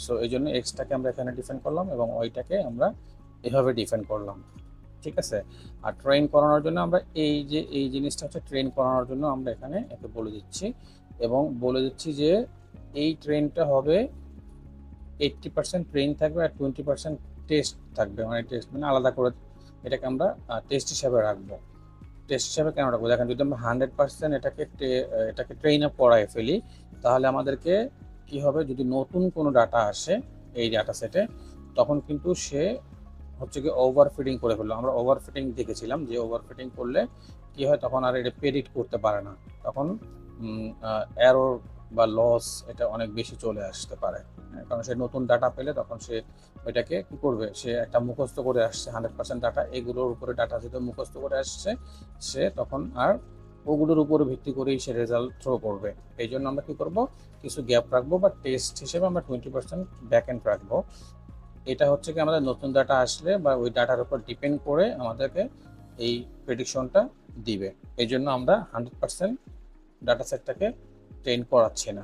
So এই জন্য এক্সটাকে আমরা এখানে ডিফাইন করলাম এবং ওয়াইটাকে আমরা এভাবে ডিফাইন করলাম, ঠিক আছে। আর ট্রেন করানোর জন্য আমরা এই জিনিসটা হচ্ছে ট্রেন করানোর জন্য আমরা এখানে একে বলে দিচ্ছি এবং বলে দিচ্ছি যে এই ট্রেনটা হবে 80% ট্রেন থাকবে আর 20% টেস্ট থাকবে, মানে টেস্ট মানে আলাদা করে এটাকে আমরা টেস্ট হিসাবে রাখবো। টেস্ট হিসাবে কেন রাখবো, দেখেন যদি আমরা 100% এটাকে ট্রেন আপ করাই ফেলি, তাহলে আমাদেরকে কি হবে, যদি নতুন কোনো ডাটা আসে এই ডাটা সেটে, তখন কিন্তু সে হচ্ছে কি ওভারফিটিং করে ফেললো। আমরা ওভারফিটিং দেখেছিলাম যে ওভারফিটিং করলে কি হয়, তখন আর এটা প্রেডিক্ট করতে পারে না, তখন এরর বা লস এটা অনেক বেশি চলে আসতে পারে। কারণ সে নতুন ডাটা পেলে তখন সে ওইটাকে কি করবে, সে একটা মুখস্থ করে আসছে 100% ডাটা, এগুলোর উপরে ডাটা যেহেতু মুখস্থ করে আসছে, সে তখন আর ওগুলোর উপরে ভিত্তি করেই সে রেজাল্ট থ্রো করবে। এই জন্য আমরা কি করব, কিছু গ্যাপ রাখবো বা টেস্ট হিসেবে আমরা 20% ব্যাক এন্ড রাখবো। এটা হচ্ছে কি আমাদের নতুন ডাটা আসলে বা ওই ডাটার উপর ডিপেন্ড করে আমাদেরকে এই প্রেডিকশনটা দিবে। এই জন্য আমরা 100% ডাটা সেটটাকে ট্রেন করাচ্ছি না।